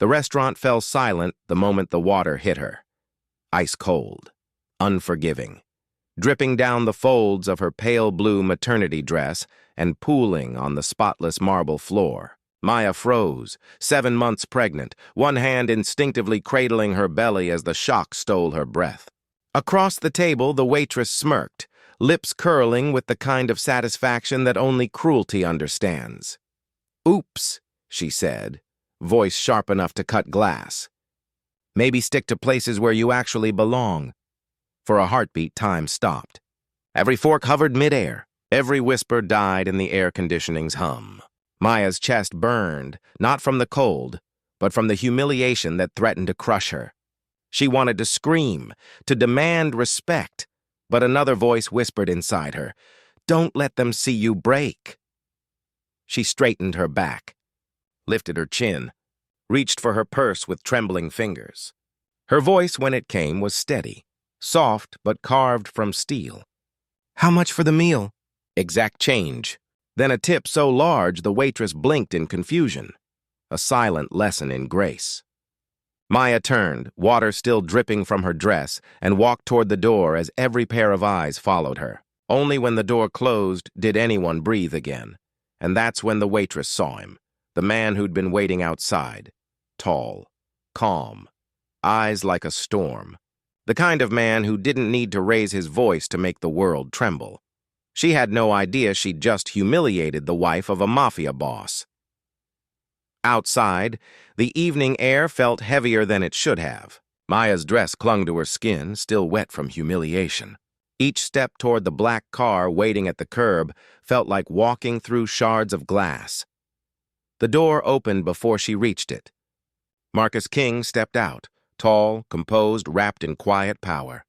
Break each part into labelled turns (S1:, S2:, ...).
S1: The restaurant fell silent the moment the water hit her. Ice cold, unforgiving, dripping down the folds of her pale blue maternity dress and pooling on the spotless marble floor. Maya froze, 7 months pregnant, one hand instinctively cradling her belly as the shock stole her breath. Across the table, the waitress smirked, lips curling with the kind of satisfaction that only cruelty understands. "Oops," she said, voice sharp enough to cut glass. "Maybe stick to places where you actually belong." For a heartbeat, time stopped. Every fork hovered midair. Every whisper died in the air conditioning's hum. Maya's chest burned, not from the cold, but from the humiliation that threatened to crush her. She wanted to scream, to demand respect, but another voice whispered inside her, "Don't let them see you break." She straightened her back, lifted her chin, reached for her purse with trembling fingers. Her voice, when it came, was steady, soft but carved from steel. "How much for the meal?" "Exact change." Then a tip so large the waitress blinked in confusion. A silent lesson in grace. Maya turned, water still dripping from her dress, and walked toward the door as every pair of eyes followed her. Only when the door closed did anyone breathe again. And that's when the waitress saw him, the man who'd been waiting outside. Tall, calm, eyes like a storm. The kind of man who didn't need to raise his voice to make the world tremble. She had no idea she'd just humiliated the wife of a mafia boss. Outside, the evening air felt heavier than it should have. Maya's dress clung to her skin, still wet from humiliation. Each step toward the black car waiting at the curb felt like walking through shards of glass. The door opened before she reached it. Marcus King stepped out, tall, composed, wrapped in quiet power.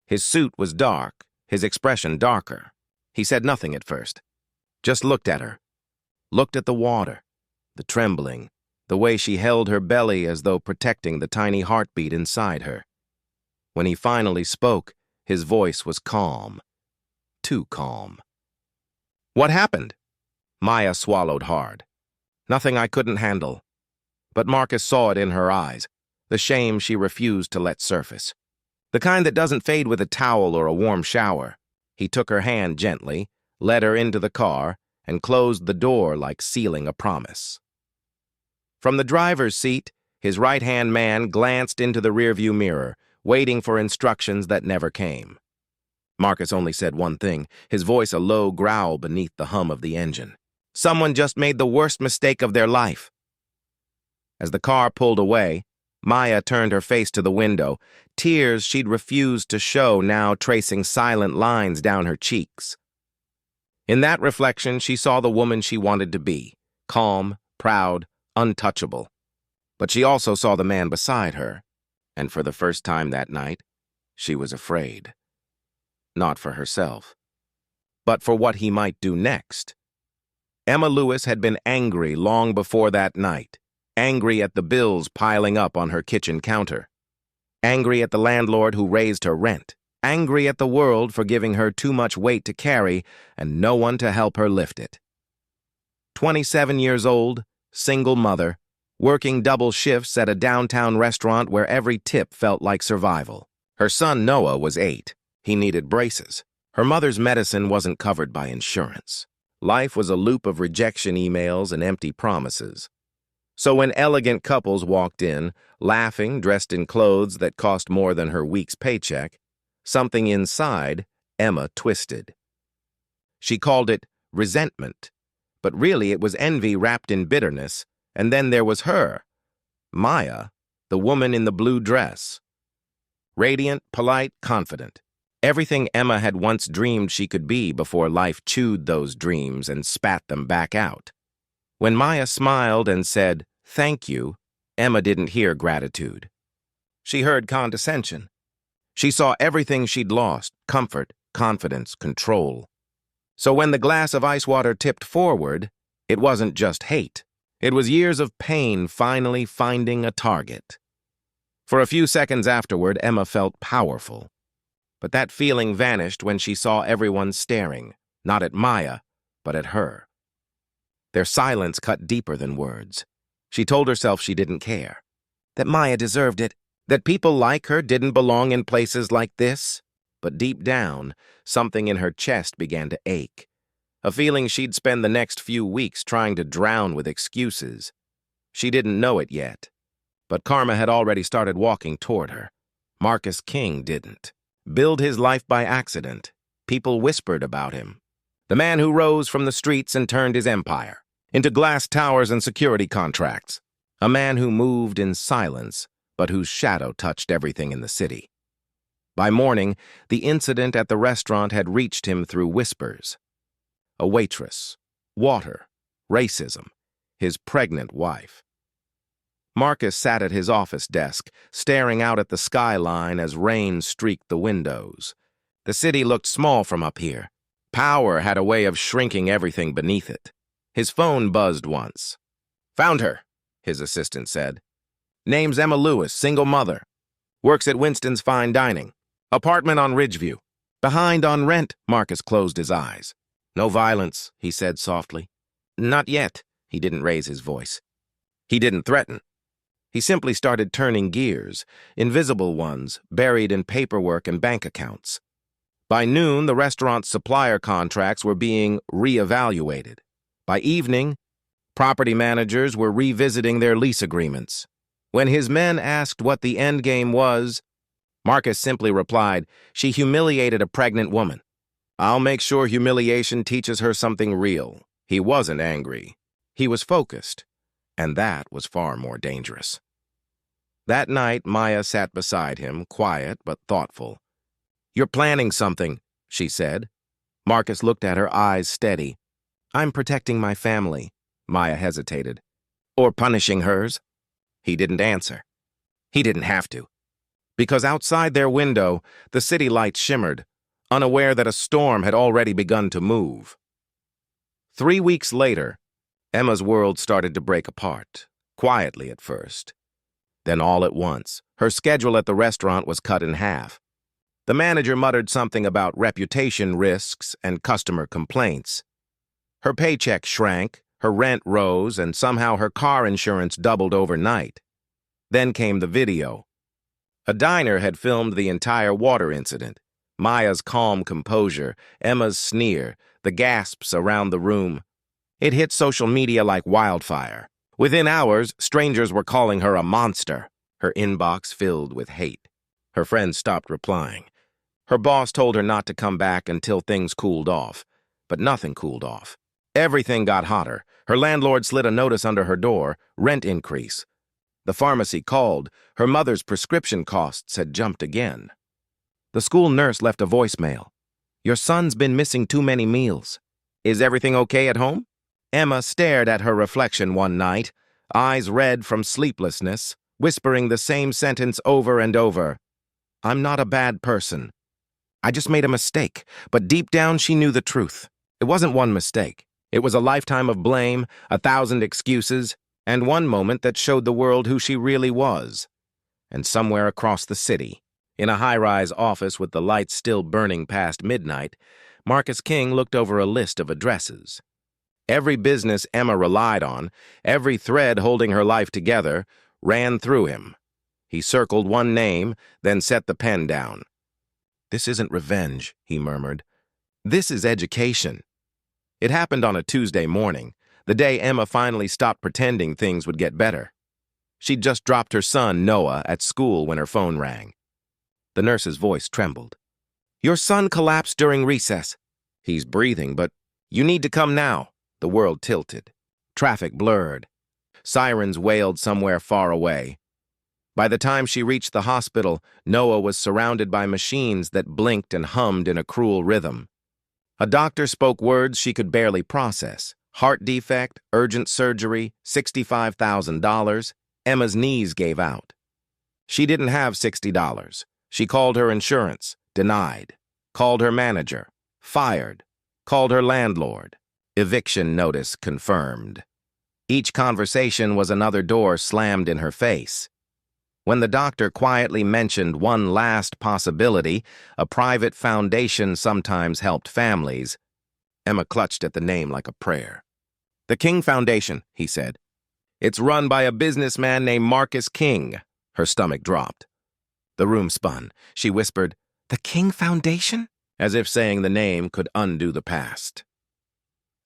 S1: His suit was dark, his expression darker. He said nothing at first, just looked at her, looked at the water, the trembling, the way she held her belly as though protecting the tiny heartbeat inside her. When he finally spoke, his voice was calm, too calm. "What happened?" Maya swallowed hard. "Nothing I couldn't handle." But Marcus saw it in her eyes, the shame she refused to let surface. The kind that doesn't fade with a towel or a warm shower. He took her hand gently, led her into the car, and closed the door like sealing a promise. From the driver's seat, his right-hand man glanced into the rearview mirror, waiting for instructions that never came. Marcus only said one thing, his voice a low growl beneath the hum of the engine. "Someone just made the worst mistake of their life." As the car pulled away, Maya turned her face to the window, tears she'd refused to show now tracing silent lines down her cheeks. In that reflection, she saw the woman she wanted to be, calm, proud, untouchable. But she also saw the man beside her, and for the first time that night, she was afraid. Not for herself, but for what he might do next. Emma Lewis had been angry long before that night. Angry at the bills piling up on her kitchen counter. Angry at the landlord who raised her rent. Angry at the world for giving her too much weight to carry and no one to help her lift it. 27 years old, single mother, working double shifts at a downtown restaurant where every tip felt like survival. Her son Noah was 8. He needed braces. Her mother's medicine wasn't covered by insurance. Life was a loop of rejection emails and empty promises. So when elegant couples walked in, laughing, dressed in clothes that cost more than her week's paycheck, something inside Emma twisted. She called it resentment, but really it was envy wrapped in bitterness, and then there was her, Maya, the woman in the blue dress. Radiant, polite, confident. Everything Emma had once dreamed she could be before life chewed those dreams and spat them back out. When Maya smiled and said, "Thank you," Emma didn't hear gratitude. She heard condescension. She saw everything she'd lost, comfort, confidence, control. So when the glass of ice water tipped forward, it wasn't just hate. It was years of pain finally finding a target. For a few seconds afterward, Emma felt powerful. But that feeling vanished when she saw everyone staring, not at Maya, but at her. Their silence cut deeper than words. She told herself she didn't care, that Maya deserved it, that people like her didn't belong in places like this. But deep down, something in her chest began to ache, a feeling she'd spend the next few weeks trying to drown with excuses. She didn't know it yet, but karma had already started walking toward her. Marcus King didn't. Build his life by accident. People whispered about him. The man who rose from the streets and turned his empire into glass towers and security contracts. A man who moved in silence, but whose shadow touched everything in the city. By morning, the incident at the restaurant had reached him through whispers. A waitress, water, racism, his pregnant wife. Marcus sat at his office desk, staring out at the skyline as rain streaked the windows. The city looked small from up here. Power had a way of shrinking everything beneath it. His phone buzzed once. "Found her," his assistant said. "Name's Emma Lewis, single mother. Works at Winston's Fine Dining. Apartment on Ridgeview. Behind on rent." Marcus closed his eyes. "No violence," he said softly. "Not yet." He didn't raise his voice. He didn't threaten. He simply started turning gears, invisible ones, buried in paperwork and bank accounts. By noon, the restaurant's supplier contracts were being reevaluated. By evening, property managers were revisiting their lease agreements. When his men asked what the endgame was, Marcus simply replied, "She humiliated a pregnant woman. I'll make sure humiliation teaches her something real." He wasn't angry. He was focused, and that was far more dangerous. That night, Maya sat beside him, quiet but thoughtful. "You're planning something," she said. Marcus looked at her, eyes steady. "I'm protecting my family," Maya hesitated. "Or punishing hers?" He didn't answer. He didn't have to. Because outside their window, the city lights shimmered, unaware that a storm had already begun to move. 3 weeks later, Emma's world started to break apart, quietly at first. Then all at once, her schedule at the restaurant was cut in half. The manager muttered something about reputation risks and customer complaints. Her paycheck shrank, her rent rose, and somehow her car insurance doubled overnight. Then came the video. A diner had filmed the entire water incident. Maya's calm composure, Emma's sneer, the gasps around the room. It hit social media like wildfire. Within hours, strangers were calling her a monster, her inbox filled with hate. Her friends stopped replying. Her boss told her not to come back until things cooled off. But nothing cooled off. Everything got hotter. Her landlord slid a notice under her door, rent increase. The pharmacy called. Her mother's prescription costs had jumped again. The school nurse left a voicemail. "Your son's been missing too many meals. Is everything okay at home?" Emma stared at her reflection one night, eyes red from sleeplessness, whispering the same sentence over and over. "I'm not a bad person. I just made a mistake." But deep down she knew the truth. It wasn't one mistake. It was a lifetime of blame, 1,000 excuses, and one moment that showed the world who she really was. And somewhere across the city, in a high-rise office with the lights still burning past midnight, Marcus King looked over a list of addresses. Every business Emma relied on, every thread holding her life together, ran through him. He circled one name, then set the pen down. "This isn't revenge," he murmured. "This is education." It happened on a Tuesday morning, the day Emma finally stopped pretending things would get better. She'd just dropped her son, Noah, at school when her phone rang. The nurse's voice trembled. "Your son collapsed during recess. He's breathing, but you need to come now." The world tilted. Traffic blurred. Sirens wailed somewhere far away. By the time she reached the hospital, Noah was surrounded by machines that blinked and hummed in a cruel rhythm. A doctor spoke words she could barely process. Heart defect, urgent surgery, $65,000. Emma's knees gave out. She didn't have $60. She called her insurance, denied. Called her manager, fired. Called her landlord. Eviction notice confirmed. Each conversation was another door slammed in her face. When the doctor quietly mentioned one last possibility, a private foundation sometimes helped families, Emma clutched at the name like a prayer. "The King Foundation," he said. It's run by a businessman named Marcus King. Her stomach dropped. The room spun. She whispered, "The King Foundation?" As if saying the name could undo the past.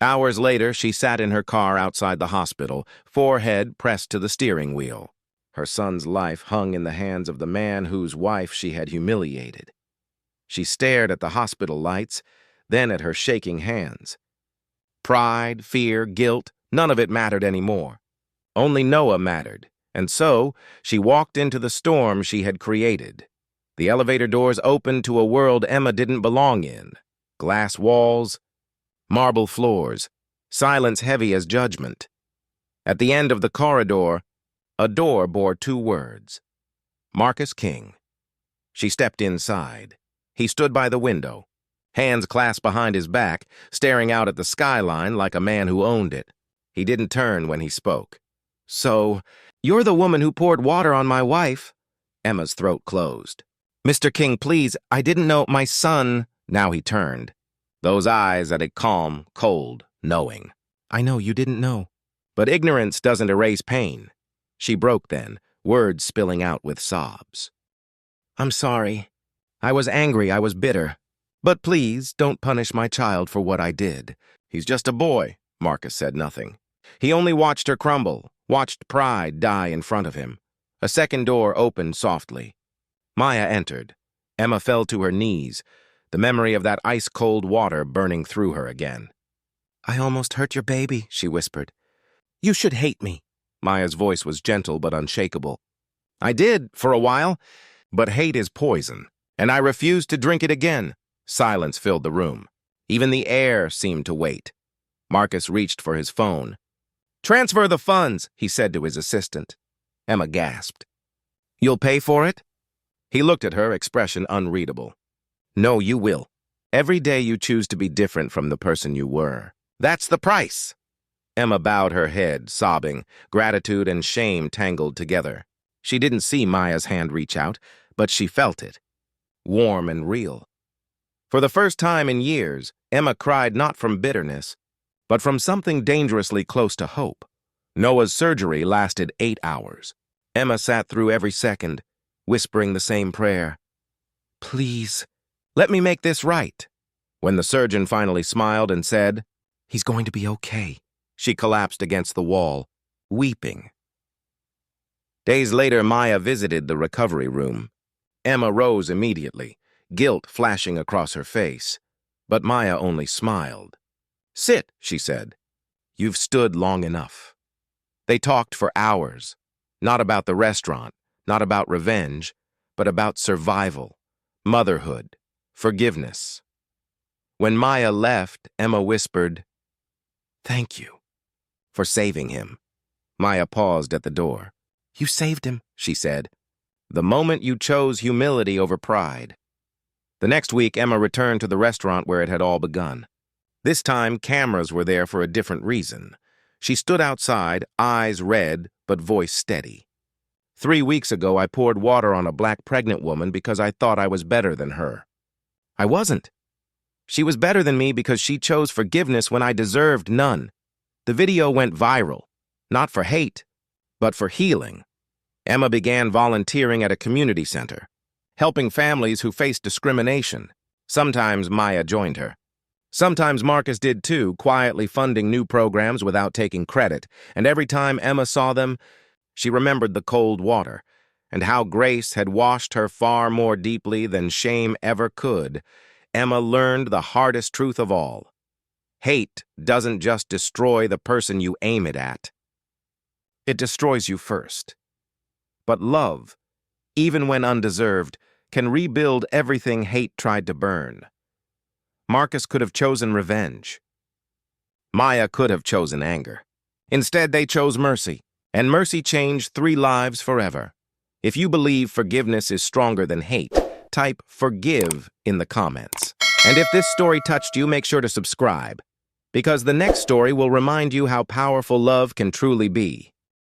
S1: Hours later, she sat in her car outside the hospital, forehead pressed to the steering wheel. Her son's life hung in the hands of the man whose wife she had humiliated. She stared at the hospital lights, then at her shaking hands. Pride, fear, guilt, none of it mattered anymore. Only Noah mattered, and so she walked into the storm she had created. The elevator doors opened to a world Emma didn't belong in. Glass walls, marble floors, silence heavy as judgment. At the end of the corridor, a door bore 2 words: Marcus King. She stepped inside. He stood by the window, hands clasped behind his back, staring out at the skyline like a man who owned it. He didn't turn when he spoke. "So, you're the woman who poured water on my wife?" Emma's throat closed. "Mr. King, please, I didn't know my son—" Now he turned. Those eyes at it calm, cold, knowing. "I know you didn't know. But ignorance doesn't erase pain." She broke then, words spilling out with sobs. "I'm sorry. I was angry, I was bitter. But please, don't punish my child for what I did." "He's just a boy," Marcus said nothing. He only watched her crumble, watched pride die in front of him. A second door opened softly. Maya entered. Emma fell to her knees, the memory of that ice-cold water burning through her again. "I almost hurt your baby," she whispered. "You should hate me." Maya's voice was gentle but unshakable. "I did, for a while, but hate is poison, and I refused to drink it again." Silence filled the room. Even the air seemed to wait. Marcus reached for his phone. "Transfer the funds," he said to his assistant. Emma gasped. "You'll pay for it?" He looked at her, expression unreadable. "No, you will. Every day you choose to be different from the person you were. That's the price." Emma bowed her head, sobbing, gratitude and shame tangled together. She didn't see Maya's hand reach out, but she felt it. Warm and real. For the first time in years, Emma cried not from bitterness, but from something dangerously close to hope. Noah's surgery lasted 8 hours. Emma sat through every second, whispering the same prayer. "Please, let me make this right." When the surgeon finally smiled and said, "He's going to be okay," she collapsed against the wall, weeping. Days later, Maya visited the recovery room. Emma rose immediately, guilt flashing across her face. But Maya only smiled. "Sit," she said. "You've stood long enough." They talked for hours, not about the restaurant, not about revenge, but about survival, motherhood, forgiveness. When Maya left, Emma whispered, "Thank you for saving him." Maya paused at the door. "You saved him," she said, "the moment you chose humility over pride." The next week, Emma returned to the restaurant where it had all begun. This time, cameras were there for a different reason. She stood outside, eyes red, but voice steady. 3 weeks ago, I poured water on a black pregnant woman because I thought I was better than her. I wasn't. She was better than me because she chose forgiveness when I deserved none. The video went viral, not for hate, but for healing. Emma began volunteering at a community center, helping families who faced discrimination. Sometimes Maya joined her. Sometimes Marcus did too, quietly funding new programs without taking credit, and every time Emma saw them, she remembered the cold water, and how grace had washed her far more deeply than shame ever could. Emma learned the hardest truth of all. Hate doesn't just destroy the person you aim it at. It destroys you first. But love, even when undeserved, can rebuild everything hate tried to burn. Marcus could have chosen revenge. Maya could have chosen anger. Instead, they chose mercy, and mercy changed 3 lives forever. If you believe forgiveness is stronger than hate, type "forgive" in the comments. And if this story touched you, make sure to subscribe, because the next story will remind you how powerful love can truly be.